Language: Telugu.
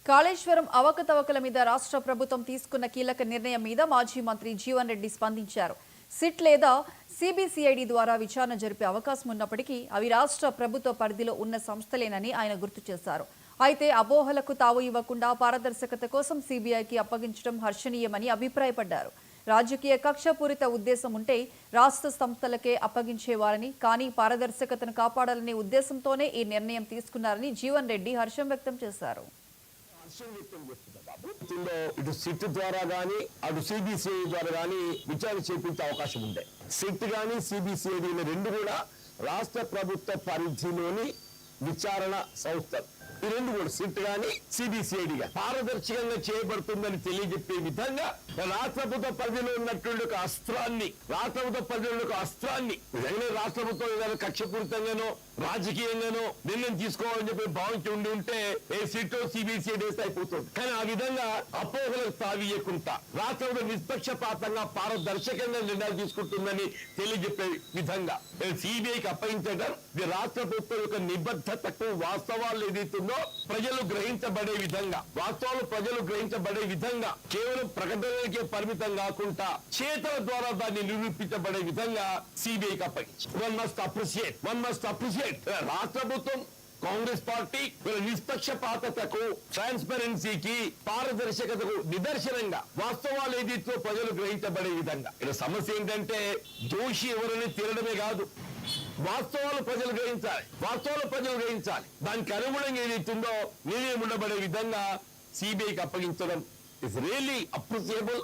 కాళేశ్వరం అవకతవకల మీద రాష్ట్ర ప్రభుత్వం తీసుకున్న కీలక నిర్ణయం మీద మాజీ మంత్రి జీవన్ రెడ్డి స్పందించారు. సిట్ లేదా సిబిసిఐడి ద్వారా విచారణ జరిపే అవకాశం ఉన్నప్పటికీ అవి రాష్ట్ర ప్రభుత్వ పరిధిలో ఉన్న సంస్థలేనని ఆయన గుర్తు చేశారు. అయితే అపోహలకు తావు ఇవ్వకుండా పారదర్శకత కోసం సిబిఐకి అప్పగించడం హర్షణీయమని అభిప్రాయపడ్డారు. రాజకీయ కక్షపూరిత ఉద్దేశం ఉంటే రాష్ట్ర సంస్థలకే అప్పగించేవారని, కానీ పారదర్శకతను కాపాడాలనే ఉద్దేశంతోనే ఈ నిర్ణయం తీసుకున్నారని జీవన్ రెడ్డి హర్షం వ్యక్తం చేశారు. ఇటు సిట్ ద్వారా గానీ అటు సిబిసిఐ ద్వారా గానీ విచారణ చేపించే అవకాశం ఉండే. సిట్ గానీ సిబిసిఐడి రెండు కూడా రాష్ట్ర ప్రభుత్వ పరిధిలోని విచారణ సంస్థలు. ఈ రెండు కూడా సిట్ గానీ సిబిసిఐడిగా పారదర్శకంగా చేయబడుతుందని తెలియజెప్పే విధంగా రాష్ట్ర ప్రభుత్వ పరిధిలో ఉన్నటువంటి ఒక అస్త్రాన్ని నిజంగానే రాష్ట్ర ప్రభుత్వం ఏదైనా కక్షపూరితంగానో రాజకీయంగానో నిర్ణయం తీసుకోవాలని చెప్పి భావించి ఉంటే ఏ సిట్ సిబిసిఐడి వేస్తే అయిపోతుంది. కానీ ఆ విధంగా అపోహలకు తావీయకుండా రాష్ట్ర ప్రభుత్వం నిష్పక్షపాతంగా పారదర్శకంగా నిర్ణయాలు తీసుకుంటుందని తెలియజెప్పే విధంగా సిబిఐకి అప్పగించడం ఇది రాష్ట్ర ప్రభుత్వం యొక్క నిబద్ధతకు వాస్తవాలు ఏదైతుందో ప్రజలు గ్రహించబడే విధంగా కేవలం ప్రకటనలకే పరిమితం కాకుండా చేతల ద్వారా దాన్ని నిరూపించబడే విధంగా సిబిఐకి అప్పగించారు. వన్ మస్ట్ అప్రిషియేట్ రాష్ట్ర ప్రభుత్వం కాంగ్రెస్ పార్టీ నిష్పక్షపాతకు, ట్రాన్స్పరెన్సీకి, పారదర్శకతకు నిదర్శనంగా వాస్తవాలు ఏదైతే ప్రజలు గ్రహించబడే విధంగా. ఇక్కడ సమస్య ఏంటంటే దోషి ఎవరని తేలడమే కాదు, వాస్తవాలు ప్రజలు గ్రహించాలి. దానికి అనుగుణంగా ఏదైతుందో నిర్ణయం ఉండబడే విధంగా సిబిఐకి అప్పగించడం ఇస్ రియల్లీ అప్రిషియబుల్.